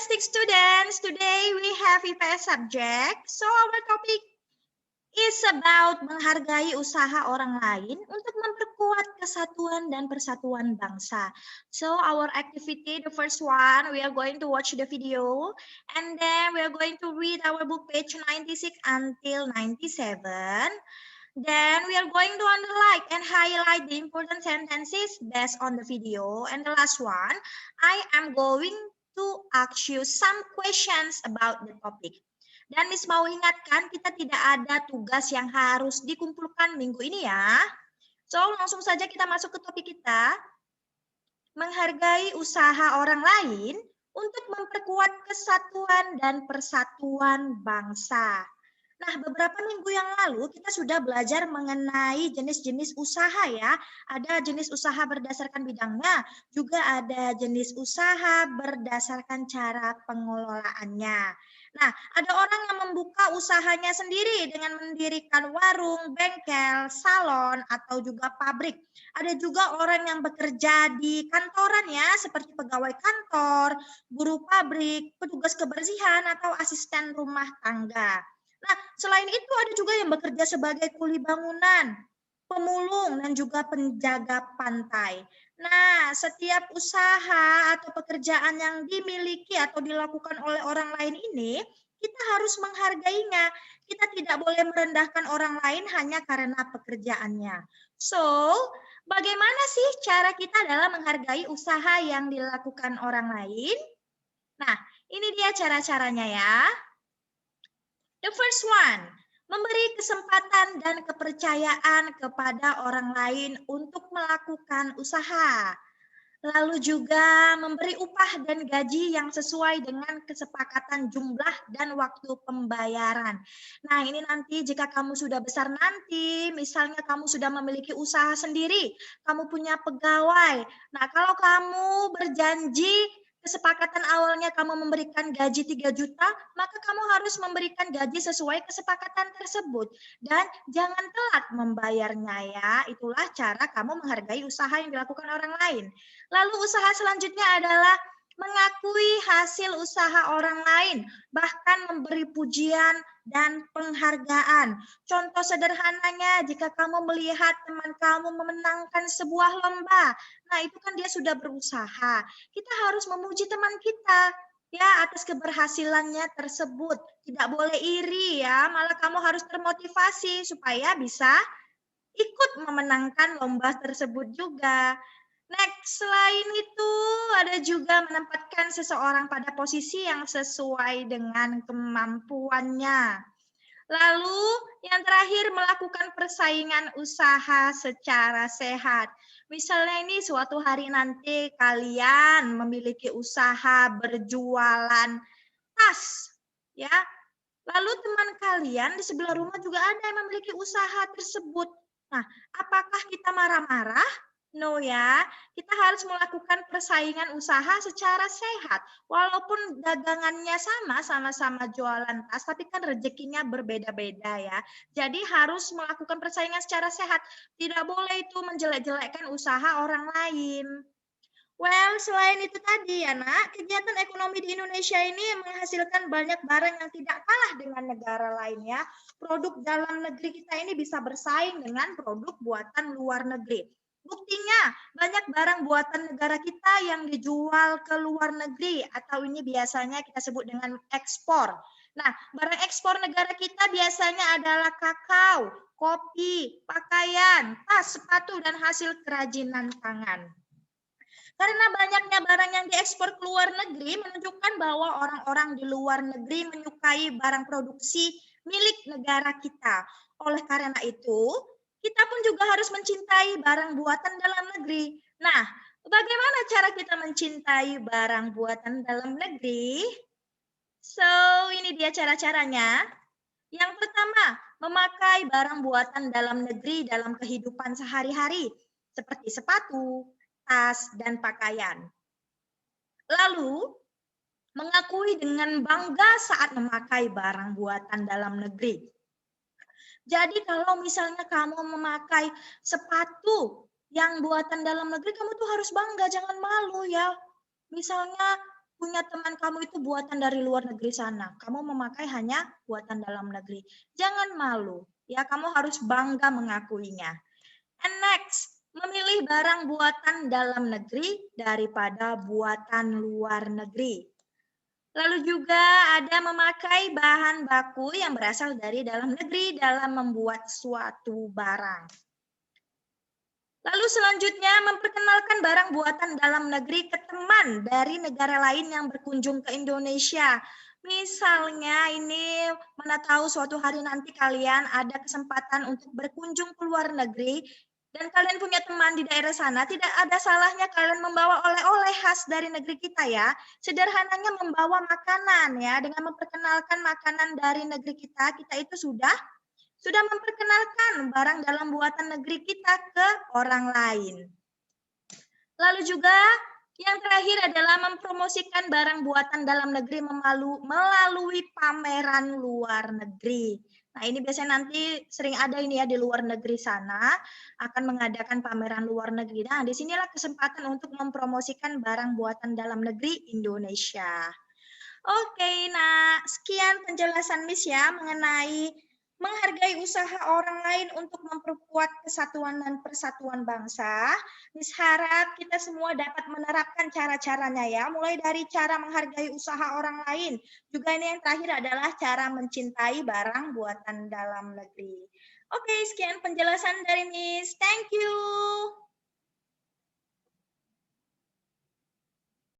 Fantastic students, today we have IPS subject. So our topic is about menghargai usaha orang lain untuk memperkuat kesatuan dan persatuan bangsa. So our activity, the first one, we are going to watch the video and then we are going to read our book page 96 until 97. Then we are going to underline and highlight the important sentences based on the video. And the last one, I am going to ask you some questions about the topic. Dan Miss mau ingatkan, kita tidak ada tugas yang harus dikumpulkan minggu ini ya. So, langsung saja kita masuk ke topik kita. Menghargai usaha orang lain untuk memperkuat kesatuan dan persatuan bangsa. Nah, beberapa minggu yang lalu kita sudah belajar mengenai jenis-jenis usaha ya. Ada jenis usaha berdasarkan bidangnya, juga ada jenis usaha berdasarkan cara pengelolaannya. Nah, ada orang yang membuka usahanya sendiri dengan mendirikan warung, bengkel, salon, atau juga pabrik. Ada juga orang yang bekerja di kantoran ya, seperti pegawai kantor, buruh pabrik, petugas kebersihan, atau asisten rumah tangga. Nah, selain itu ada juga yang bekerja sebagai kuli bangunan, pemulung, dan juga penjaga pantai. Nah, setiap usaha atau pekerjaan yang dimiliki atau dilakukan oleh orang lain ini, kita harus menghargainya. Kita tidak boleh merendahkan orang lain hanya karena pekerjaannya. So, bagaimana sih cara kita dalam menghargai usaha yang dilakukan orang lain? Nah, ini dia cara-caranya ya. The first one, memberi kesempatan dan kepercayaan kepada orang lain untuk melakukan usaha. Lalu juga memberi upah dan gaji yang sesuai dengan kesepakatan jumlah dan waktu pembayaran. Nah, ini nanti jika kamu sudah besar nanti, misalnya kamu sudah memiliki usaha sendiri, kamu punya pegawai. Nah, kalau kamu berjanji kesepakatan awalnya kamu memberikan gaji 3 juta, maka kamu harus memberikan gaji sesuai kesepakatan tersebut. Dan jangan telat membayarnya ya. Itulah cara kamu menghargai usaha yang dilakukan orang lain. Lalu usaha selanjutnya adalah mengakui hasil usaha orang lain, bahkan memberi pujian dan penghargaan. Contoh sederhananya, jika kamu melihat teman kamu memenangkan sebuah lomba, nah itu kan dia sudah berusaha. Kita harus memuji teman kita ya atas keberhasilannya tersebut. Tidak boleh iri ya, malah kamu harus termotivasi supaya bisa ikut memenangkan lomba tersebut juga. Next, selain itu ada juga menempatkan seseorang pada posisi yang sesuai dengan kemampuannya. Lalu yang terakhir melakukan persaingan usaha secara sehat. Misalnya ini suatu hari nanti kalian memiliki usaha berjualan tas, ya. Lalu teman kalian di sebelah rumah juga ada yang memiliki usaha tersebut. Nah, apakah kita marah-marah? No ya, kita harus melakukan persaingan usaha secara sehat. Walaupun dagangannya sama-sama jualan tas, tapi kan rezekinya berbeda-beda ya. Jadi harus melakukan persaingan secara sehat. Tidak boleh itu menjelek-jelekkan usaha orang lain. Well, selain itu tadi ya nak, kegiatan ekonomi di Indonesia ini menghasilkan banyak barang yang tidak kalah dengan negara lainnya. Produk dalam negeri kita ini bisa bersaing dengan produk buatan luar negeri. Buktinya, banyak barang buatan negara kita yang dijual ke luar negeri atau ini biasanya kita sebut dengan ekspor. Nah, barang ekspor negara kita biasanya adalah kakao, kopi, pakaian, tas, sepatu, dan hasil kerajinan tangan. Karena banyaknya barang yang diekspor ke luar negeri menunjukkan bahwa orang-orang di luar negeri menyukai barang produksi milik negara kita. Oleh karena itu, kita pun juga harus mencintai barang buatan dalam negeri. Nah, bagaimana cara kita mencintai barang buatan dalam negeri? So, ini dia cara-caranya. Yang pertama, memakai barang buatan dalam negeri dalam kehidupan sehari-hari, seperti sepatu, tas, dan pakaian. Lalu, mengakui dengan bangga saat memakai barang buatan dalam negeri. Jadi kalau misalnya kamu memakai sepatu yang buatan dalam negeri, kamu tuh harus bangga, jangan malu ya. Misalnya punya teman kamu itu buatan dari luar negeri sana, kamu memakai hanya buatan dalam negeri. Jangan malu, ya kamu harus bangga mengakuinya. And next, memilih barang buatan dalam negeri daripada buatan luar negeri. Lalu juga ada memakai bahan baku yang berasal dari dalam negeri dalam membuat suatu barang. Lalu selanjutnya memperkenalkan barang buatan dalam negeri ke teman dari negara lain yang berkunjung ke Indonesia. Misalnya ini mana tahu suatu hari nanti kalian ada kesempatan untuk berkunjung ke luar negeri dan kalian punya teman di daerah sana, tidak ada salahnya kalian membawa oleh-oleh khas dari negeri kita ya. Sederhananya membawa makanan ya, dengan memperkenalkan makanan dari negeri kita, kita itu sudah memperkenalkan barang dalam buatan negeri kita ke orang lain. Lalu juga yang terakhir adalah mempromosikan barang buatan dalam negeri melalui pameran luar negeri. Nah, ini biasanya nanti sering ada ini ya di luar negeri sana akan mengadakan pameran luar negeri. Nah, disinilah kesempatan untuk mempromosikan barang buatan dalam negeri Indonesia. Oke, nah sekian penjelasan Miss ya mengenai menghargai usaha orang lain untuk memperkuat kesatuan dan persatuan bangsa. Miss harap kita semua dapat menerapkan cara-caranya ya, mulai dari cara menghargai usaha orang lain. Juga ini yang terakhir adalah cara mencintai barang buatan dalam negeri. Oke, sekian penjelasan dari Miss. Thank you.